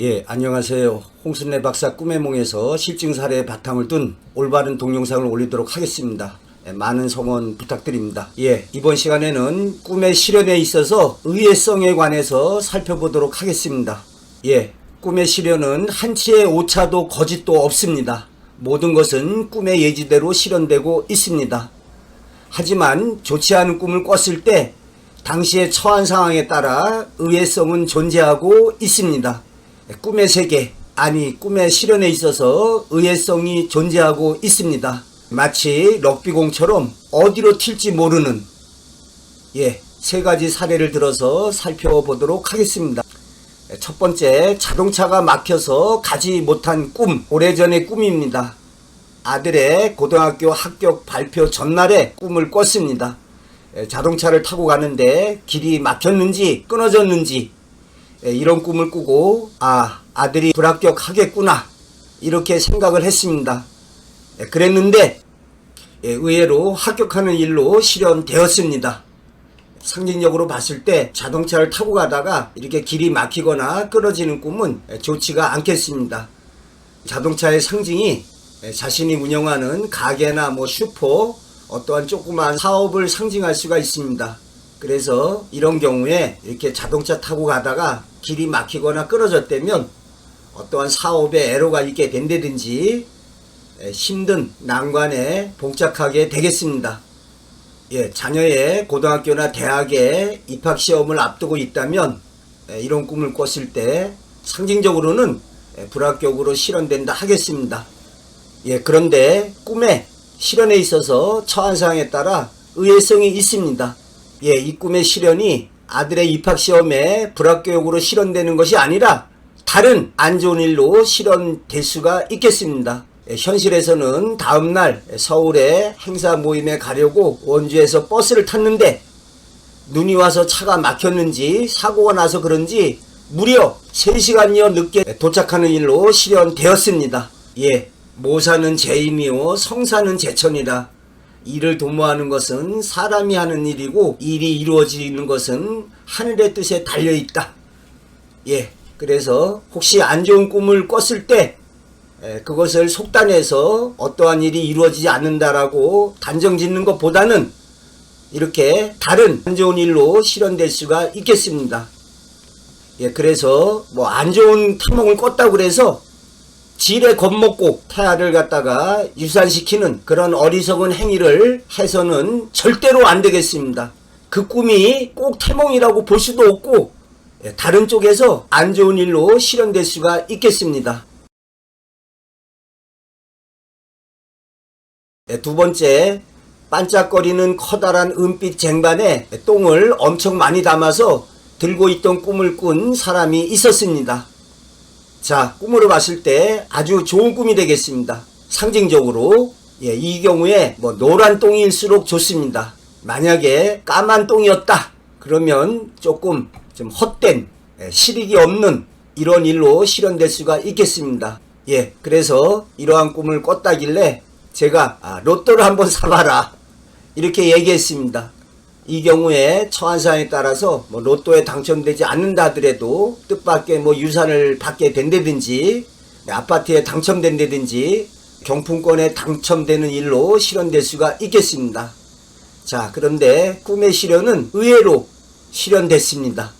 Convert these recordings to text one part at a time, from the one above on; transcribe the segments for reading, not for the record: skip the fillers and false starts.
예, 안녕하세요. 홍순래 박사 꿈의 몽에서 실증 사례의 바탕을 둔 올바른 동영상을 올리도록 하겠습니다. 예, 많은 성원 부탁드립니다. 예, 이번 시간에는 꿈의 실현에 있어서 의외성에 관해서 살펴보도록 하겠습니다. 예, 꿈의 실현은 한치의 오차도 거짓도 없습니다. 모든 것은 꿈의 예지대로 실현되고 있습니다. 하지만 좋지 않은 꿈을 꿨을 때 당시의 처한 상황에 따라 의외성은 존재하고 있습니다. 꿈의 세계, 아니 꿈의 실현에 있어서 의외성이 존재하고 있습니다. 마치 럭비공처럼 어디로 튈지 모르는 세 가지 사례를 들어서 살펴보도록 하겠습니다. 첫 번째, 자동차가 막혀서 가지 못한 꿈, 오래전의 꿈입니다. 아들의 고등학교 합격 발표 전날에 꿈을 꿨습니다. 자동차를 타고 가는데 길이 막혔는지 끊어졌는지 이런 꿈을 꾸고 아들이 불합격하겠구나 이렇게 생각을 했습니다. 그랬는데 의외로 합격하는 일로 실현되었습니다. 상징적으로 봤을 때 자동차를 타고 가다가 이렇게 길이 막히거나 끊어지는 꿈은 좋지가 않겠습니다. 자동차의 상징이 자신이 운영하는 가게나 슈퍼, 어떠한 조그만 사업을 상징할 수가 있습니다. 그래서 이런 경우에 이렇게 자동차 타고 가다가 길이 막히거나 끊어졌다면 어떠한 사업에 애로가 있게 된다든지 힘든 난관에 봉착하게 되겠습니다. 자녀의 고등학교나 대학에 입학시험을 앞두고 있다면 이런 꿈을 꿨을 때 상징적으로는 불합격으로 실현된다 하겠습니다. 그런데 꿈의 실현에 있어서 처한 상황에 따라 의외성이 있습니다. 이 꿈의 실현이 아들의 입학시험에 불합격으로 실현되는 것이 아니라 다른 안 좋은 일로 실현될 수가 있겠습니다. 현실에서는 다음날 서울에 행사 모임에 가려고 원주에서 버스를 탔는데 눈이 와서 차가 막혔는지 사고가 나서 그런지 무려 3시간여 늦게 도착하는 일로 실현되었습니다. 모사는 제임이요 성사는 제천이라. 일을 도모하는 것은 사람이 하는 일이고 일이 이루어지는 것은 하늘의 뜻에 달려있다. 그래서 혹시 안 좋은 꿈을 꿨을 때 그것을 속단해서 어떠한 일이 이루어지지 않는다라고 단정 짓는 것보다는 이렇게 다른 안 좋은 일로 실현될 수가 있겠습니다. 그래서 안 좋은 탐夢을 꿨다고 그래서 지레 겁먹고 태아를 갖다가 유산시키는 그런 어리석은 행위를 해서는 절대로 안 되겠습니다. 그 꿈이 꼭 태몽이라고 볼 수도 없고 다른 쪽에서 안 좋은 일로 실현될 수가 있겠습니다. 두 번째, 반짝거리는 커다란 은빛 쟁반에 똥을 엄청 많이 담아서 들고 있던 꿈을 꾼 사람이 있었습니다. 자, 꿈으로 봤을 때 아주 좋은 꿈이 되겠습니다. 상징적으로 이 경우에 노란 똥일수록 좋습니다. 만약에 까만 똥이었다 그러면 조금 좀 헛된 실익이 없는 이런 일로 실현될 수가 있겠습니다. 그래서 이러한 꿈을 꿨다길래 제가 로또를 한번 사봐라 이렇게 얘기했습니다. 이 경우에 처한상에 따라서 로또에 당첨되지 않는다 하더라도 뜻밖의 유산을 받게 된다든지 아파트에 당첨된다든지 경품권에 당첨되는 일로 실현될 수가 있겠습니다. 자, 그런데 꿈의 실현은 의외로 실현됐습니다.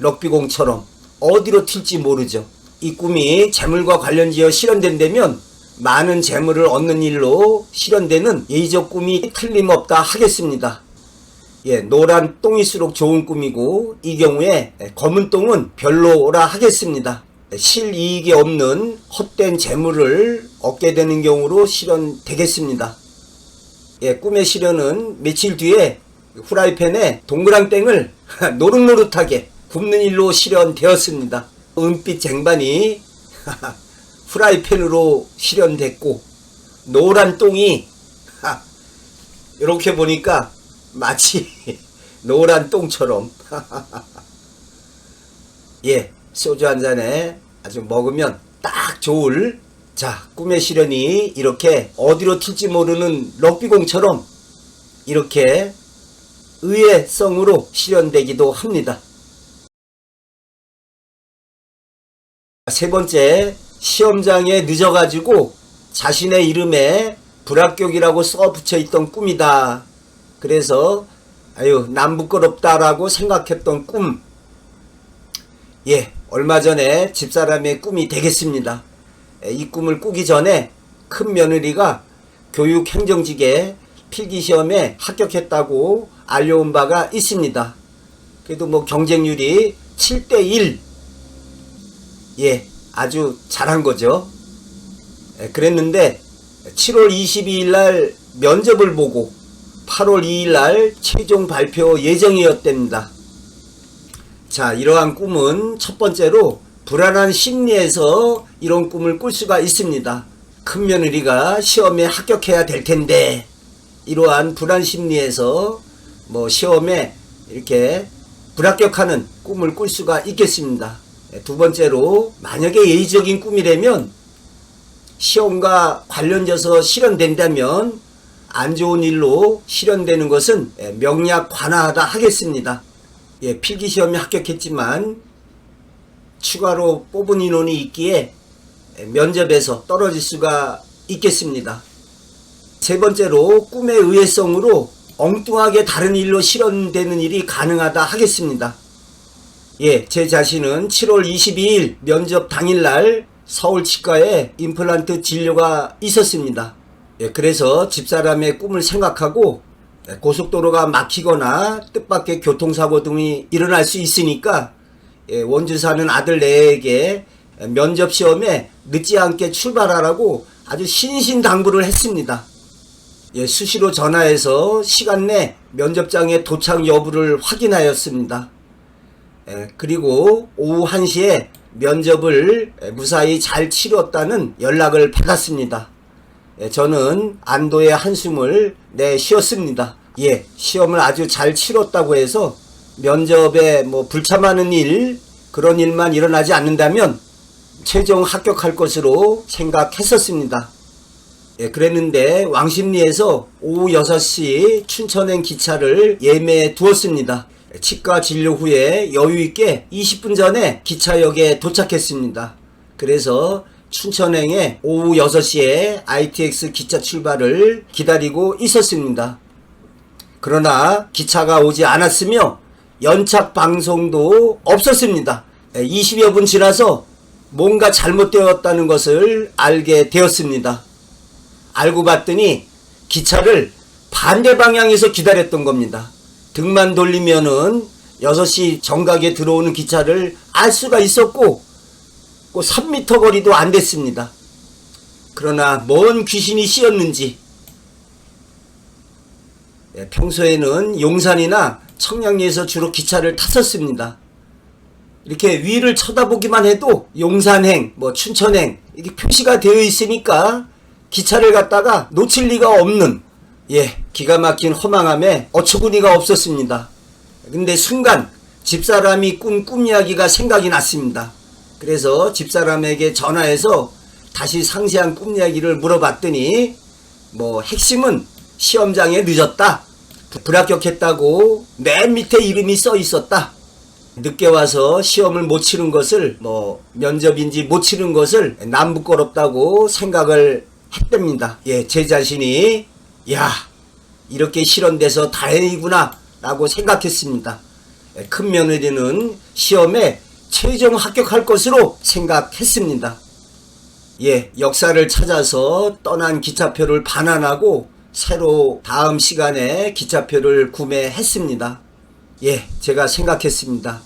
럭비공처럼 어디로 튈지 모르죠. 이 꿈이 재물과 관련지어 실현된다면 많은 재물을 얻는 일로 실현되는 예의적 꿈이 틀림없다 하겠습니다. 노란 똥일수록 좋은 꿈이고 이 경우에 검은 똥은 별로라 하겠습니다. 실이익이 없는 헛된 재물을 얻게 되는 경우로 실현되겠습니다. 꿈의 실현은 며칠 뒤에 후라이팬에 동그랑땡을 노릇노릇하게 굽는 일로 실현되었습니다. 은빛 쟁반이 후라이팬으로 실현됐고 노란 똥이 이렇게 보니까 마치 노란 똥처럼 소주 한 잔에 아주 먹으면 딱 좋을 꿈의 실현이 이렇게 어디로 튈지 모르는 럭비공처럼 이렇게 의외성으로 실현되기도 합니다. 세 번째, 시험장에 늦어가지고 자신의 이름에 불합격이라고 써 붙여 있던 꿈이다. 그래서 아유 남 부끄럽다라고 생각했던 꿈. 예, 얼마 전에 집사람의 꿈이 되겠습니다. 이 꿈을 꾸기 전에 큰 며느리가 교육행정직에 필기시험에 합격했다고 알려온 바가 있습니다. 그래도 뭐 경쟁률이 7대1. 예, 아주 잘한 거죠. 그랬는데 7월 22일 날 면접을 보고 8월 2일 날 최종 발표 예정이었답니다. 자, 이러한 꿈은 첫 번째로 불안한 심리에서 이런 꿈을 꿀 수가 있습니다. 큰 며느리가 시험에 합격해야 될 텐데 이러한 불안 심리에서 뭐 시험에 이렇게 불합격하는 꿈을 꿀 수가 있겠습니다. 두 번째로 만약에 예의적인 꿈이라면 시험과 관련져서 실현된다면 안 좋은 일로 실현되는 것은 명약관화하다 하겠습니다. 예, 필기시험에 합격했지만 추가로 뽑은 인원이 있기에 면접에서 떨어질 수가 있겠습니다. 세 번째로 꿈의 의외성으로 엉뚱하게 다른 일로 실현되는 일이 가능하다 하겠습니다. 예, 제 자신은 7월 22일 면접 당일날 서울 치과에 임플란트 진료가 있었습니다. 예, 그래서 집사람의 꿈을 생각하고 고속도로가 막히거나 뜻밖의 교통사고 등이 일어날 수 있으니까 원주 사는 아들 내에게 면접시험에 늦지 않게 출발하라고 아주 신신당부를 했습니다. 예, 수시로 전화해서 시간 내 면접장의 도착 여부를 확인하였습니다. 그리고 오후 1시에 면접을 무사히 잘 치렀다는 연락을 받았습니다. 저는 안도의 한숨을 내쉬었습니다. 예, 시험을 아주 잘 치렀다고 해서 면접에 뭐 불참하는 일, 그런 일만 일어나지 않는다면 최종 합격할 것으로 생각했었습니다. 예, 그랬는데 왕십리에서 오후 6시 춘천행 기차를 예매해 두었습니다. 치과 진료 후에 여유있게 20분 전에 기차역에 도착했습니다. 그래서 춘천행에 오후 6시에 ITX 기차 출발을 기다리고 있었습니다. 그러나 기차가 오지 않았으며 연착 방송도 없었습니다. 20여 분 지나서 뭔가 잘못되었다는 것을 알게 되었습니다. 알고 봤더니 기차를 반대 방향에서 기다렸던 겁니다. 등만 돌리면은 6시 정각에 들어오는 기차를 알 수가 있었고 3m 거리도 안 됐습니다. 그러나 뭔 귀신이 씌었는지 평소에는 용산이나 청량리에서 주로 기차를 탔었습니다. 이렇게 위를 쳐다보기만 해도 용산행, 춘천행 이게 표시가 되어 있으니까 기차를 갖다가 놓칠 리가 없는 기가 막힌 허망함에 어처구니가 없었습니다. 근데 순간 집사람이 꾼 꿈 이야기가 생각이 났습니다. 그래서 집사람에게 전화해서 다시 상세한 꿈 이야기를 물어봤더니 핵심은 시험장에 늦었다, 불합격했다고 맨 밑에 이름이 써 있었다, 늦게 와서 시험을 못 치른 것을 면접인지 못 치른 것을 남 부끄럽다고 생각을 했답니다. 예, 제 자신이 이렇게 실현돼서 다행이구나 라고 생각했습니다. 큰 며느리는 시험에 최종 합격할 것으로 생각했습니다. 예, 역사를 찾아서 떠난 기차표를 반환하고 새로 다음 시간에 기차표를 구매했습니다. 예, 제가 생각했습니다.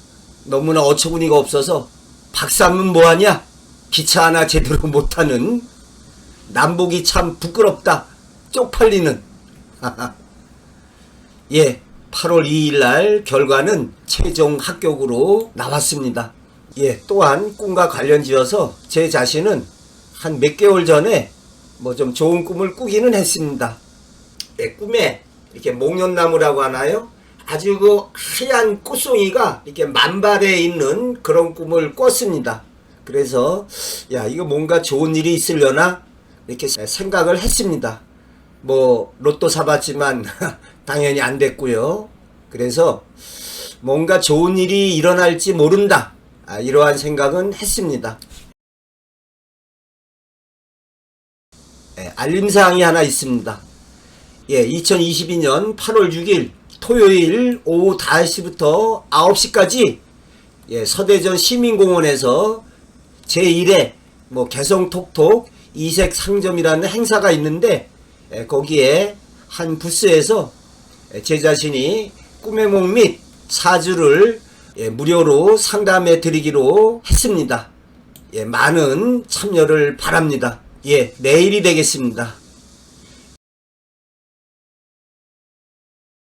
너무나 어처구니가 없어서 박사는 뭐하냐? 기차 하나 제대로 못하는 남보기 참 부끄럽다, 쪽팔리는. 예, 8월 2일 날 결과는 최종 합격으로 나왔습니다. 예, 또한 꿈과 관련지어서 제 자신은 한 몇 개월 전에 좀 좋은 꿈을 꾸기는 했습니다. 예, 꿈에 이렇게 목련나무라고 하나요? 아주 하얀 꽃송이가 이렇게 만발해 있는 그런 꿈을 꿨습니다. 그래서 이거 뭔가 좋은 일이 있으려나 이렇게 생각을 했습니다. 로또 사봤지만 당연히 안 됐고요. 그래서 뭔가 좋은 일이 일어날지 모른다, 이러한 생각은 했습니다. 알림사항이 하나 있습니다. 2022년 8월 6일 토요일 오후 5시부터 9시까지 서대전 시민공원에서 제1회 개성톡톡 이색 상점이라는 행사가 있는데, 거기에 한 부스에서 제 자신이 꿈의 몽 및 사주를 무료로 상담해 드리기로 했습니다. 많은 참여를 바랍니다. 내일이 되겠습니다.